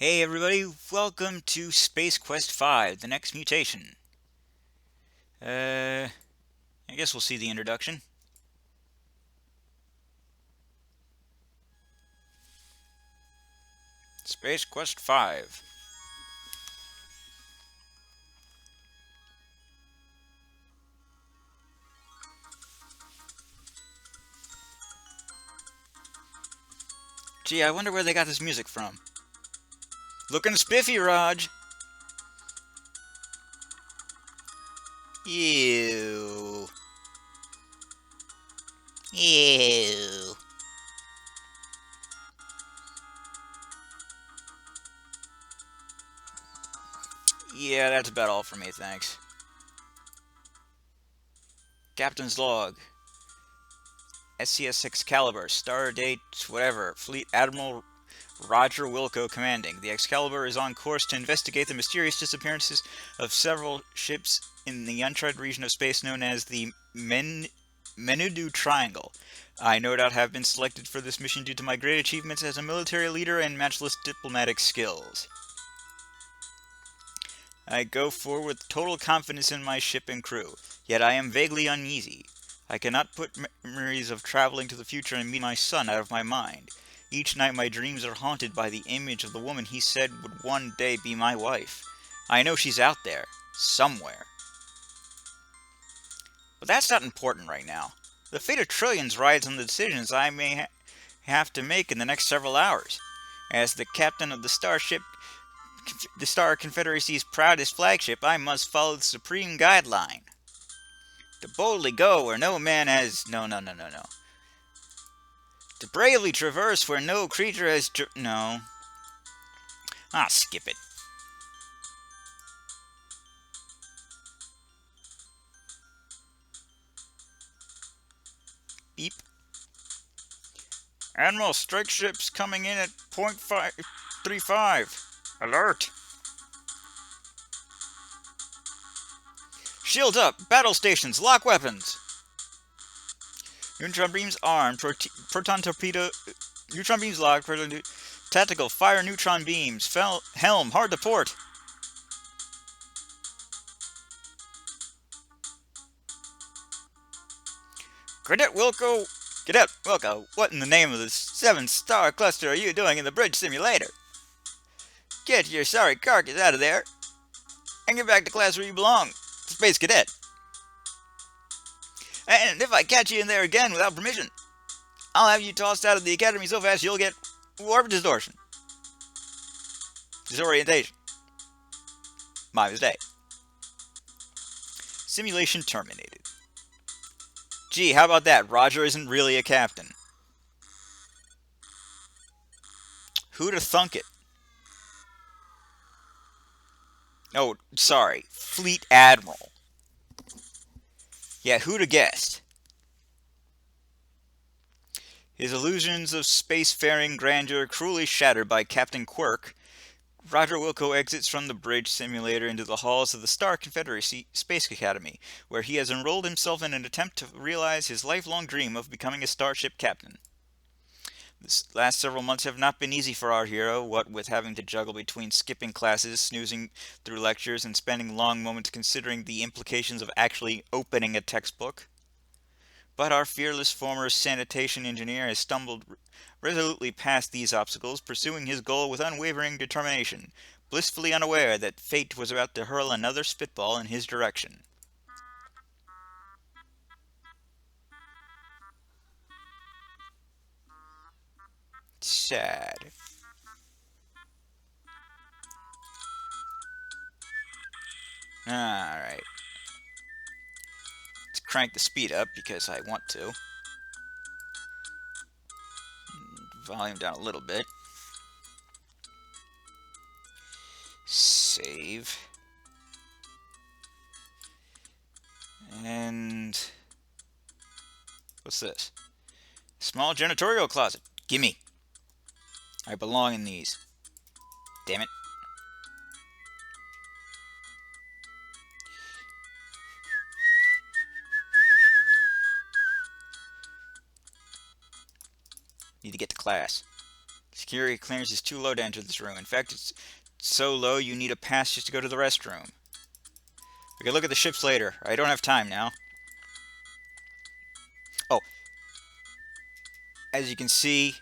Hey everybody, welcome to Space Quest 5, the next mutation. I guess we'll see the introduction. Space Quest 5. Gee, I wonder where they got this music from. Looking spiffy, Raj. Ew. Ew. Yeah, that's about all for me, thanks. Captain's log. SCS Excalibur, star date, whatever. Fleet Admiral Roger Wilco commanding. The Excalibur is on course to investigate the mysterious disappearances of several ships in the uncharted region of space known as the Menudu Triangle. I no doubt have been selected for this mission due to my great achievements as a military leader and matchless diplomatic skills. I go forward with total confidence in my ship and crew, yet I am vaguely uneasy. I cannot put memories of traveling to the future and meeting my son out of my mind. Each night my dreams are haunted by the image of the woman he said would one day be my wife. I know she's out there, somewhere. But that's not important right now. The fate of trillions rides on the decisions I may have to make in the next several hours. As the captain of the Star Confederacy's proudest flagship, I must follow the supreme guideline. To boldly go where no man has... No. To bravely traverse where no creature has... No. Ah, skip it. Beep. Admiral, strike ships coming in at .35. Alert. Shields up. Battle stations. Lock weapons. Neutron beams armed. Proton torpedo... Neutron beams locked. Tactical. Fire neutron beams. Helm. Hard to port. Cadet Wilco, what in the name of the 7-star cluster are you doing in the bridge simulator? Get your sorry carcass out of there and get back to class where you belong, Space Cadet. And if I catch you in there again without permission, I'll have you tossed out of the academy so fast you'll get warp distortion. Disorientation. My mistake. Simulation terminated. Gee, how about that? Roger isn't really a captain. Who'd have thunk it? Oh, sorry. Fleet Admiral. Yeah, who'd have guessed? His illusions of spacefaring grandeur cruelly shattered by Captain Quirk, Roger Wilco exits from the bridge simulator into the halls of the Star Confederacy Space Academy, where he has enrolled himself in an attempt to realize his lifelong dream of becoming a starship captain. The last several months have not been easy for our hero, what with having to juggle between skipping classes, snoozing through lectures, and spending long moments considering the implications of actually opening a textbook. But our fearless former sanitation engineer has stumbled resolutely past these obstacles, pursuing his goal with unwavering determination, blissfully unaware that fate was about to hurl another spitball in his direction. Sad. Alright. Let's crank the speed up because I want to. Volume down a little bit. Save. And what's this? Small janitorial closet. Gimme. I belong in these. Damn it. Need to get to class. Just Security clearance is too low to enter this room. In fact, it's so low you need a pass just to go to the restroom. We can look at the ships later. I don't have time now. Oh, as you can see,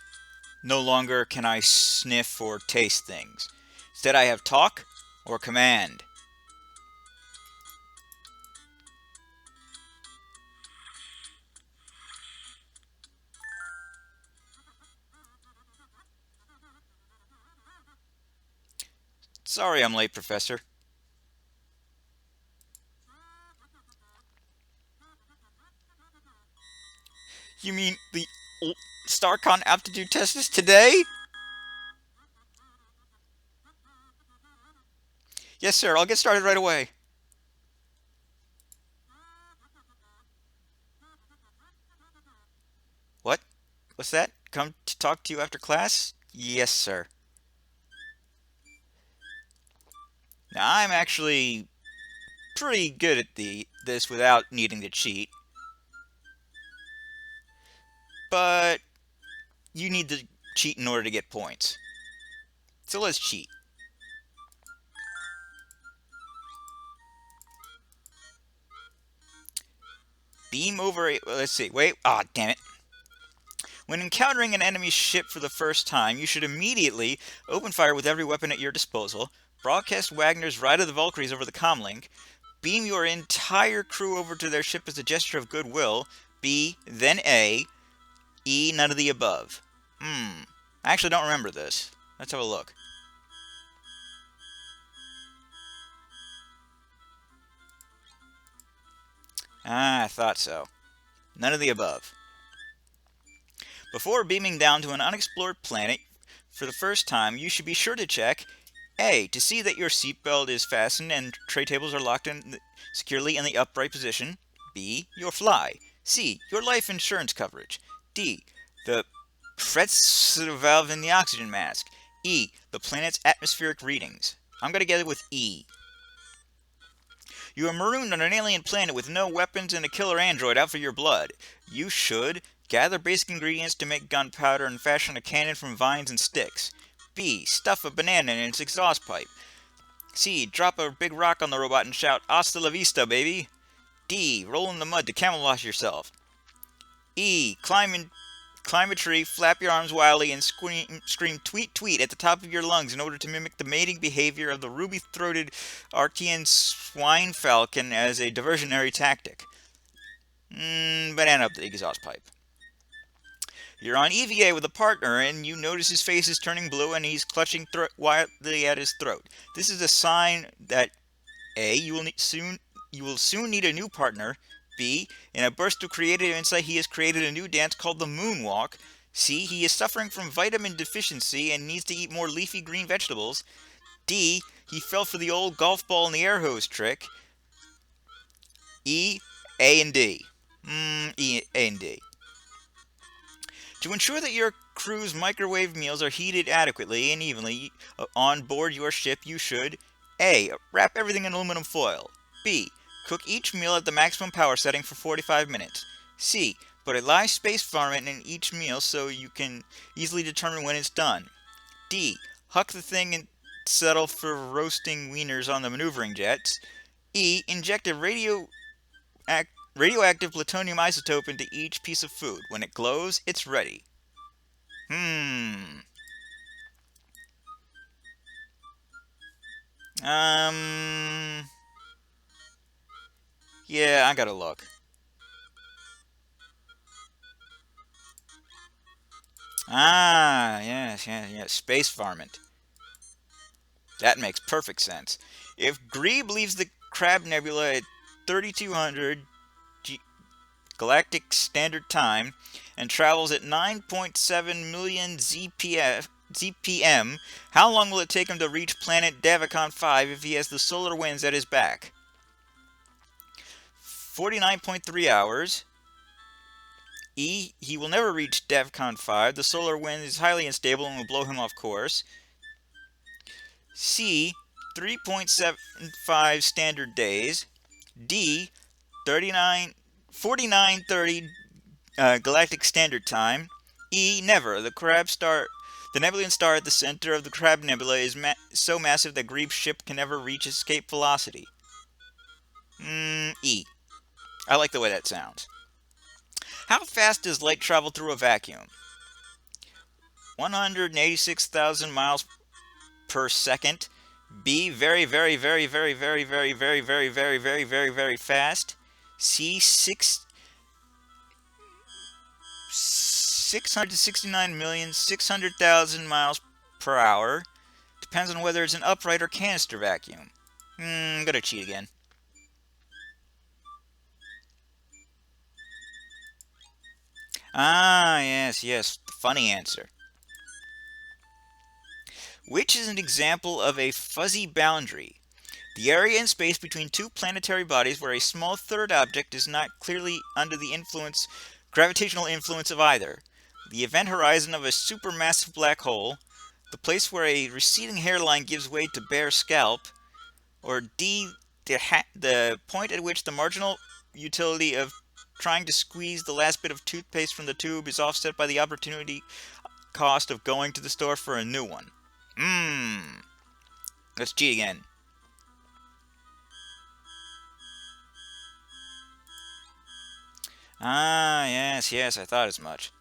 no longer can I sniff or taste things. Instead, I have talk or command. Sorry I'm late, Professor. You mean the StarCon aptitude test is today? Yes, sir. I'll get started right away. What? What's that? Come to talk to you after class? Yes, sir. Now, I'm actually pretty good at this without needing to cheat, but you need to cheat in order to get points. So let's cheat. Beam over. Let's see. Wait. Ah, oh, damn it. When encountering an enemy ship for the first time, you should immediately open fire with every weapon at your disposal, broadcast Wagner's Ride of the Valkyries over the comlink, beam your entire crew over to their ship as a gesture of goodwill, B, then A, E, none of the above. I actually don't remember this. Let's have a look. Ah, I thought so. None of the above. Before beaming down to an unexplored planet for the first time, you should be sure to check A, to see that your seatbelt is fastened and tray tables are locked in securely in the upright position. B, your fly. C, your life insurance coverage. D, the pressure valve in the oxygen mask. E, the planet's atmospheric readings. I'm going to get it with E. You are marooned on an alien planet with no weapons and a killer android out for your blood. You should gather basic ingredients to make gunpowder and fashion a cannon from vines and sticks. B, stuff a banana in its exhaust pipe. C, drop a big rock on the robot and shout, "Hasta la vista, baby." D, roll in the mud to camouflage yourself. E, climb a tree, flap your arms wildly, and scream tweet tweet at the top of your lungs in order to mimic the mating behavior of the ruby-throated Archean swine falcon as a diversionary tactic. Banana up the exhaust pipe. You're on EVA with a partner, and you notice his face is turning blue and he's clutching wildly at his throat. This is a sign that A, you will soon need a new partner. B, in a burst of creative insight, he has created a new dance called the moonwalk. C, he is suffering from vitamin deficiency and needs to eat more leafy green vegetables. D, he fell for the old golf ball in the air hose trick. E, A, and D. A, and D. To ensure that your crew's microwave meals are heated adequately and evenly on board your ship, you should A, wrap everything in aluminum foil. B, cook each meal at the maximum power setting for 45 minutes. C, put a live space varmint in each meal so you can easily determine when it's done. D, huck the thing and settle for roasting wieners on the maneuvering jets. E, inject a radioactive plutonium isotope into each piece of food. When it glows, it's ready. Yeah, I gotta look. Ah, yes, space varmint. That makes perfect sense. If Grebe leaves the Crab Nebula at 3200 Galactic Standard Time and travels at 9.7 million ZPM, how long will it take him to reach planet Davicon 5 if he has the solar winds at his back? 49.3 hours. E, he will never reach Davicon 5. The solar wind is highly unstable and will blow him off course. C, 3.75 standard days. D, 4930 Galactic Standard Time. E, never. The The Nebulan star at the center of the Crab Nebula is so massive that Greeb's ship can never reach escape velocity. E. I like the way that sounds. How fast does light travel through a vacuum? 186,000 miles per second. B, very, very, very, very, very, very, very, very, very, very, very, very fast. C, 669,600,000 miles per hour. Depends on whether it's an upright or canister vacuum. I'm gonna cheat again. Ah, yes, yes. Funny answer. Which is an example of a fuzzy boundary? The area in space between two planetary bodies where a small third object is not clearly under the gravitational influence of either. The event horizon of a supermassive black hole. The place where a receding hairline gives way to bare scalp. Or D, the point at which the marginal utility of trying to squeeze the last bit of toothpaste from the tube is offset by the opportunity cost of going to the store for a new one. Let's cheat again. Ah, yes, yes, I thought as much.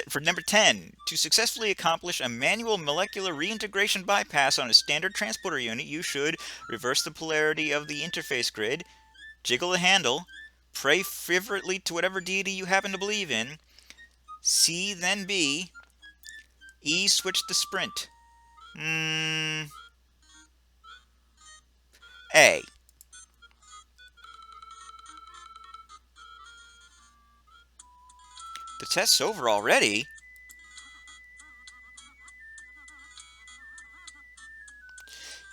For number 10, to successfully accomplish a manual molecular reintegration bypass on a standard transporter unit, you should reverse the polarity of the interface grid, jiggle the handle, pray fervently to whatever deity you happen to believe in, C, then B, E, switch the sprint. A. The test's over already?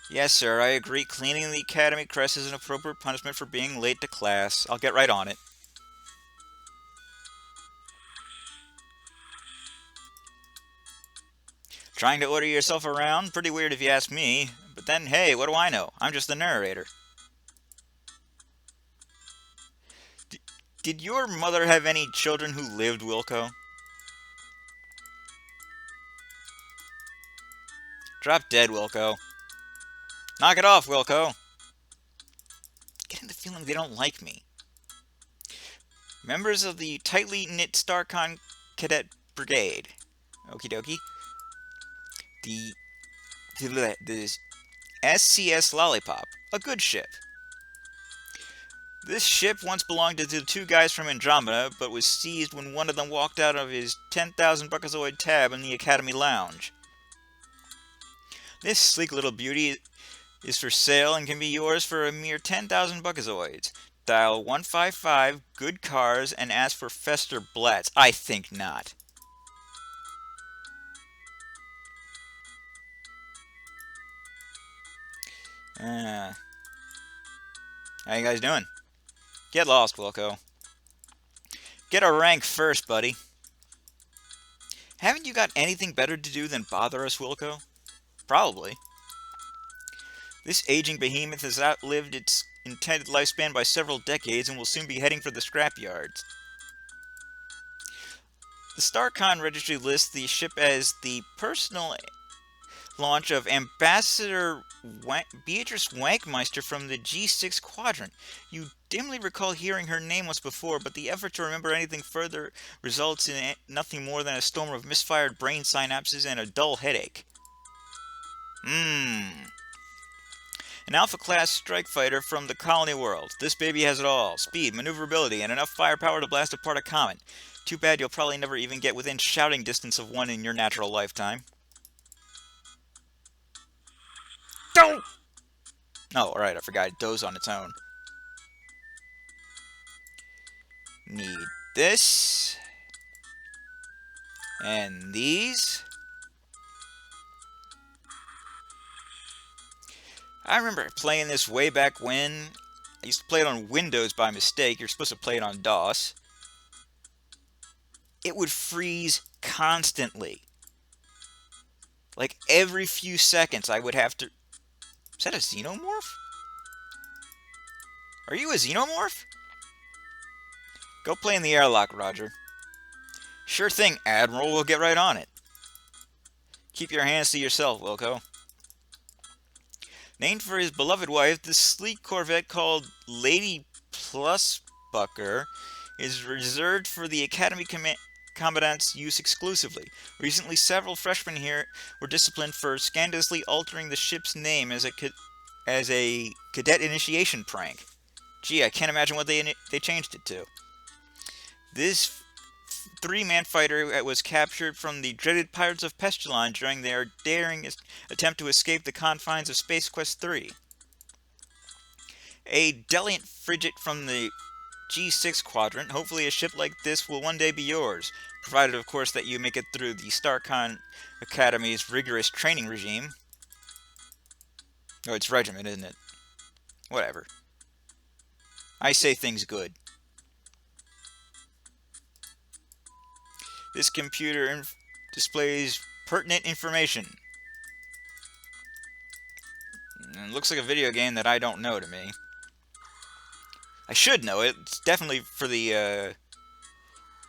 Yes, sir, I agree. Cleaning the academy crest is an appropriate punishment for being late to class. I'll get right on it. Trying to order yourself around? Pretty weird if you ask me. But then, hey, what do I know? I'm just the narrator. Did your mother have any children who lived, Wilco? Drop dead, Wilco. Knock it off, Wilco. Getting the feeling they don't like me. Members of the tightly knit StarCon Cadet Brigade. Okie dokie. The SCS Lollipop. A good ship. This ship once belonged to the two guys from Andromeda, but was seized when one of them walked out of his 10,000 Buckazoid tab in the Academy Lounge. This sleek little beauty is for sale and can be yours for a mere 10,000 Buckazoids. Dial 155 Good Cars and ask for Fester Blatz. I think not. How you guys doing? Get lost, Wilco. Get a rank first, buddy. Haven't you got anything better to do than bother us, Wilco? Probably. This aging behemoth has outlived its intended lifespan by several decades and will soon be heading for the scrapyards. The StarCon registry lists the ship as the personal launch of Ambassador Beatrice Wankmeister from the G6 Quadrant. You dimly recall hearing her name once before, but the effort to remember anything further results in nothing more than a storm of misfired brain synapses and a dull headache. An Alpha-class strike fighter from the colony world. This baby has it all. Speed, maneuverability, and enough firepower to blast apart a comet. Too bad you'll probably never even get within shouting distance of one in your natural lifetime. Don't! Oh, alright, I forgot. It does on its own. Need this. And these. I remember playing this way back when. I used to play it on Windows by mistake. You're supposed to play it on DOS. It would freeze constantly. Like every few seconds I would have to... Is that a xenomorph? Are you a xenomorph? Go play in the airlock, Roger. Sure thing, Admiral. We'll get right on it. Keep your hands to yourself, Wilco. Named for his beloved wife, this sleek Corvette called Lady Plusbucker is reserved for the Academy Commandant's use exclusively. Recently, several freshmen here were disciplined for scandalously altering the ship's name as a cadet initiation prank. Gee, I can't imagine what they changed it to. This three-man fighter was captured from the dreaded Pirates of Pestilon during their daring attempt to escape the confines of Space Quest 3. A Deliant frigate from the G6 quadrant. Hopefully a ship like this will one day be yours, provided of course that you make it through the StarCon Academy's rigorous training regime. Oh, it's regiment, isn't it? Whatever. I say things good. This computer displays pertinent information. It looks like a video game that I don't know to me. I should know it. It's definitely for the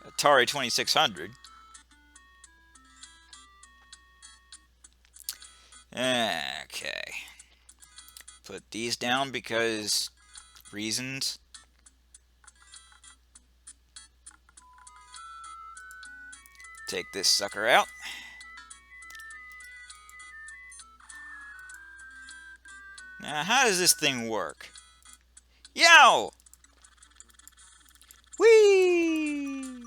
Atari 2600. Okay. Put these down because reasons. Take this sucker out. Now, how does this thing work? Yow! Whee!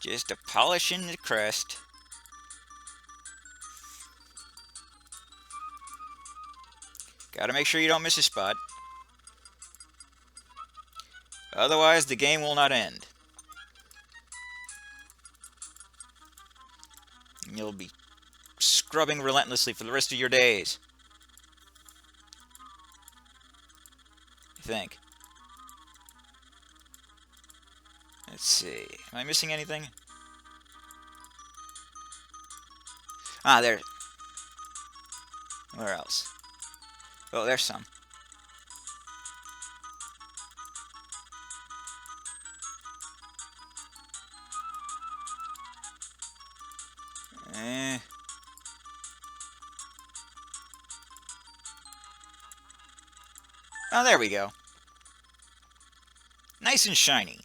Just a polishing the crest. Gotta make sure you don't miss a spot. Otherwise, the game will not end. You'll be scrubbing relentlessly for the rest of your days. I think. Let's see. Am I missing anything? Ah, there. Where else? Oh, there's some. Oh, there we go. Nice and shiny.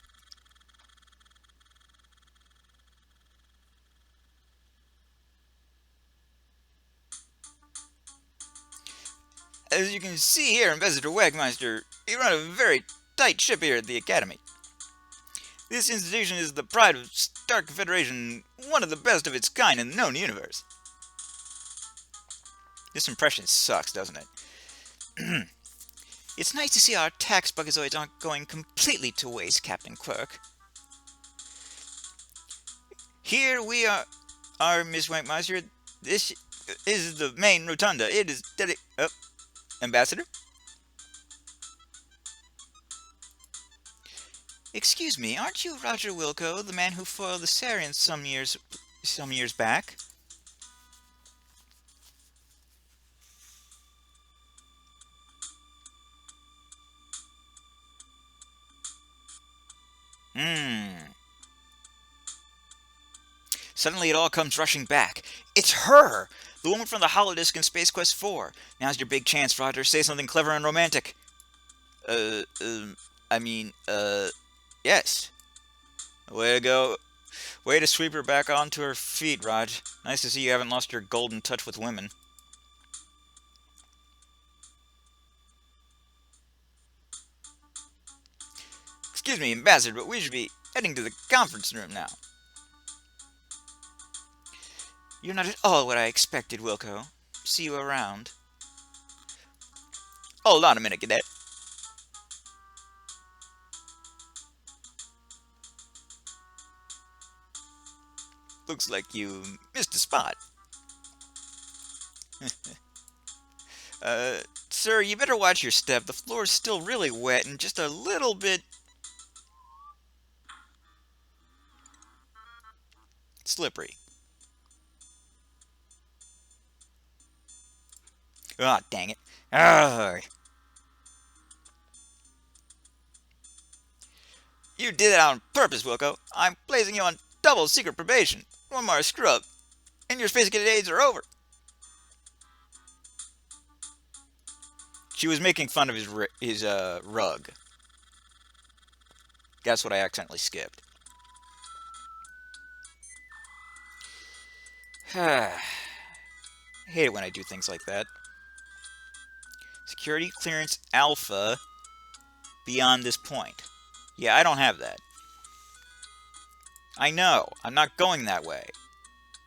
As you can see here, Ambassador Wagmeister, you run a very tight ship here at the Academy. This institution is the pride of Star Confederation, one of the best of its kind in the known universe. This impression sucks, doesn't it? It's nice to see our tax bugazoids aren't going completely to waste, Captain Quirk. Here we are Miss Wagmeister. This is the main rotunda. It is Ambassador? Excuse me, aren't you Roger Wilco, the man who foiled the Sarians some years back? Suddenly it all comes rushing back. It's her! The woman from the holodisc in Space Quest 4. Now's your big chance, Roger. Say something clever and romantic. Yes. Way to go. Way to sweep her back onto her feet, Raj. Nice to see you haven't lost your golden touch with women. Excuse me, Ambassador, but we should be heading to the conference room now. You're not at all what I expected, Wilco. See you around. Hold on a minute, Cadet. Looks like you missed a spot. Sir, you better watch your step. The floor is still really wet and just a little bit slippery. Ah, dang it. Ah. You did it on purpose, Wilco. I'm placing you on double secret probation. One more screw up, and your space cadet days are over. She was making fun of his rug. That's what I accidentally skipped. I hate it when I do things like that. Security clearance alpha beyond this point. Yeah, I don't have that. I know. I'm not going that way.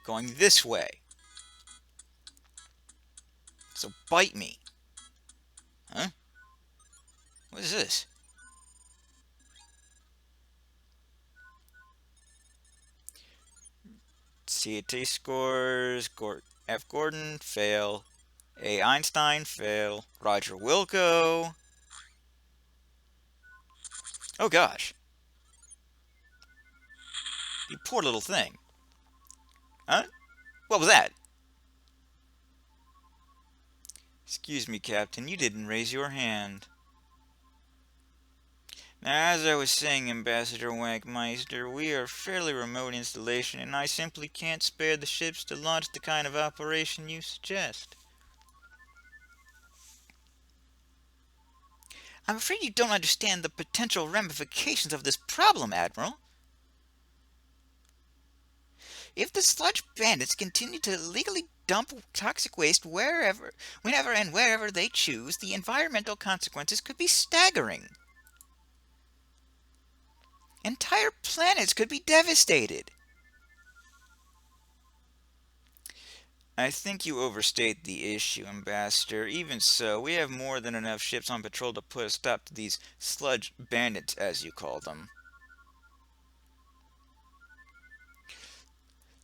Going this way. So bite me. Huh? What is this? CAT scores. F. Gordon, fail. A. Einstein, fail. Roger Wilco. Oh gosh. You poor little thing. Huh? What was that? Excuse me, Captain. You didn't raise your hand. Now, as I was saying, Ambassador Wankmeister, we are a fairly remote installation, and I simply can't spare the ships to launch the kind of operation you suggest. I'm afraid you don't understand the potential ramifications of this problem, Admiral. If the sludge bandits continue to illegally dump toxic waste whenever and wherever they choose, the environmental consequences could be staggering. Entire planets could be devastated. I think you overstate the issue, Ambassador. Even so, we have more than enough ships on patrol to put a stop to these sludge bandits, as you call them.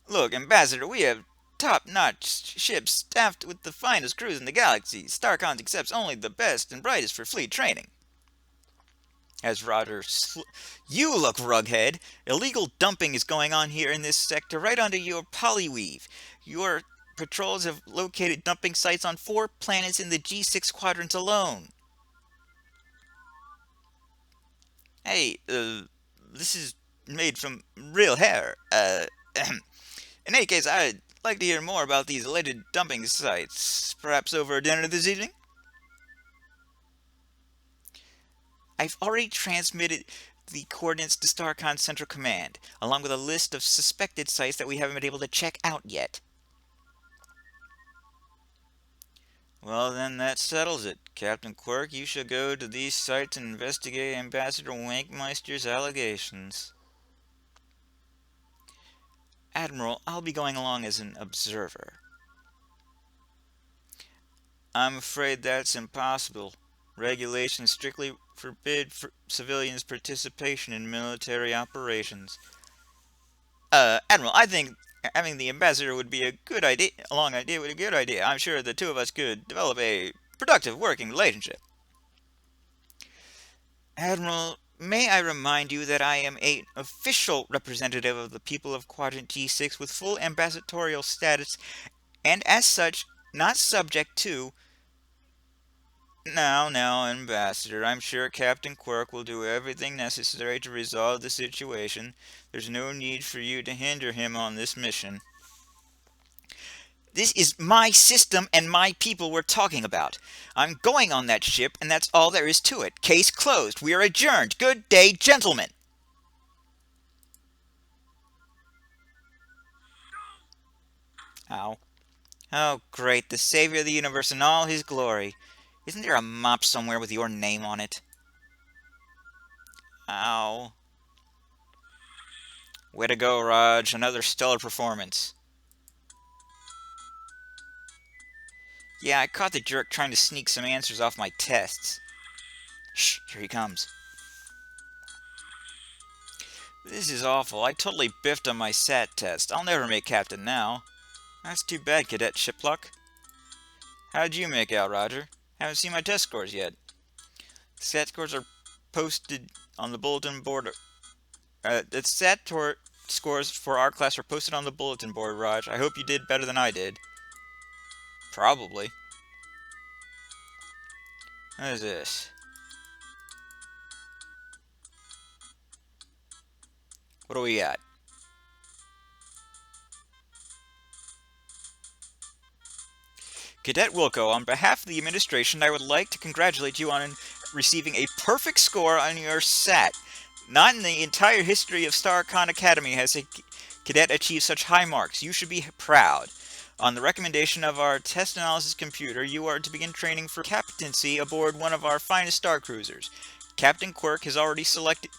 Look, Ambassador, we have top-notch ships staffed with the finest crews in the galaxy. Starcons accepts only the best and brightest for fleet training. As you look, rughead. Illegal dumping is going on here in this sector, right under your polyweave. Your patrols have located dumping sites on 4 planets in the G6 quadrants alone. Hey, this is made from real hair. In any case, I'd like to hear more about these alleged dumping sites. Perhaps over dinner this evening? I've already transmitted the coordinates to Starcon Central Command, along with a list of suspected sites that we haven't been able to check out yet. Well, then that settles it. Captain Quirk, you shall go to these sites and investigate Ambassador Wankmeister's allegations. Admiral, I'll be going along as an observer. I'm afraid that's impossible. Regulations strictly forbid civilians' participation in military operations. Admiral, I think having the ambassador would be a good idea. I'm sure the two of us could develop a productive working relationship. Admiral, may I remind you that I am an official representative of the people of Quadrant G6 with full ambassadorial status, and as such, not subject to... Now, Ambassador, I'm sure Captain Quirk will do everything necessary to resolve the situation. There's no need for you to hinder him on this mission. This is my system and my people we're talking about. I'm going on that ship, and that's all there is to it. Case closed. We are adjourned. Good day, gentlemen. Ow. Oh, great. The savior of the universe in all his glory. Isn't there a mop somewhere with your name on it? Ow. Way to go, Raj. Another stellar performance. Yeah, I caught the jerk trying to sneak some answers off my tests. Shh, here he comes. This is awful. I totally biffed on my SAT test. I'll never make captain now. That's too bad, Cadet Shipluck. How'd you make out, Roger? Haven't seen my test scores yet. SAT scores are posted on the bulletin board. The SAT scores for our class are posted on the bulletin board, Raj. I hope you did better than I did. Probably. What is this? What do we got? Cadet Wilco, on behalf of the administration, I would like to congratulate you on receiving a perfect score on your SAT. Not in the entire history of StarCon Academy has a cadet achieved such high marks. You should be proud. On the recommendation of our test analysis computer, you are to begin training for captaincy aboard one of our finest star cruisers. Captain Quirk has already selected.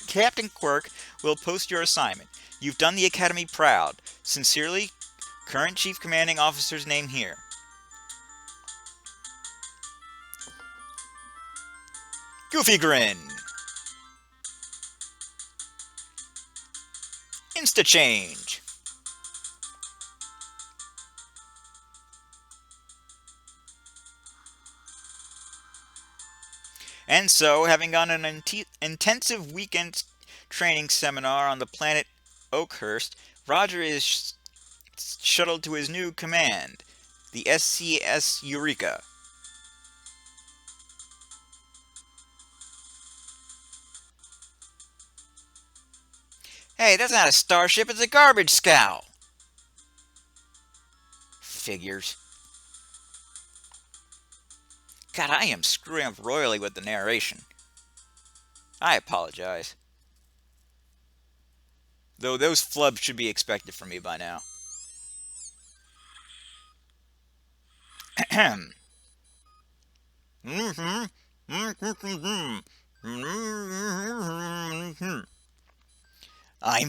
Captain Quirk will post your assignment. You've done the Academy proud. Sincerely, current Chief Commanding Officer's name here. Goofy Grin. Insta Change. And so, having gone an intensive weekend training seminar on the planet Oakhurst, Roger is shuttled to his new command, the SCS Eureka. Hey, that's not a starship, it's a garbage scow. Figures. God, I am screwing up royally with the narration. I apologize. Though those flubs should be expected from me by now. I'm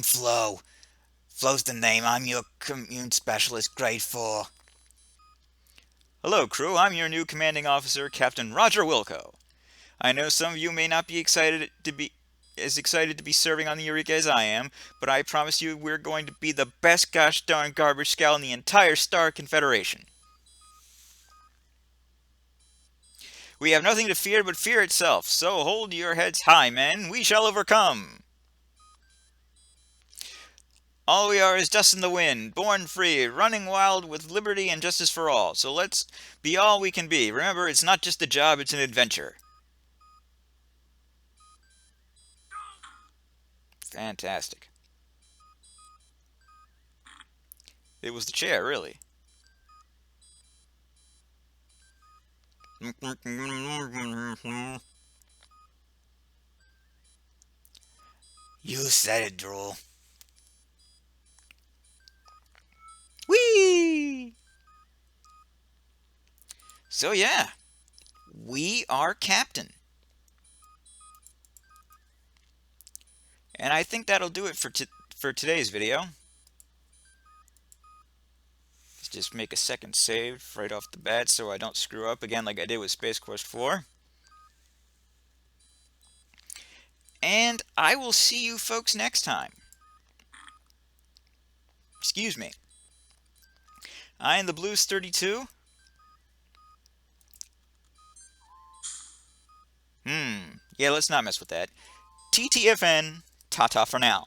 Flo. Flo's the name. I'm your commune specialist, grade 4. Hello, crew. I'm your new commanding officer, Captain Roger Wilco. I know some of you may not be excited to be serving on the Eureka as I am, but I promise you we're going to be the best gosh darn garbage scow in the entire Star Confederation. We have nothing to fear but fear itself, so hold your heads high, men. We shall overcome. All we are is dust in the wind, born free, running wild with liberty and justice for all. So let's be all we can be. Remember, it's not just a job, it's an adventure. Fantastic. It was the chair, really. You said it, Drool. Whee! So yeah, we are Captain. And I think that'll do it for today's video. Let's just make a second save right off the bat so I don't screw up again like I did with Space Quest 4. And I will see you folks next time. Excuse me. I am the Blues 32. Yeah, let's not mess with that. TTFN, ta-ta for now.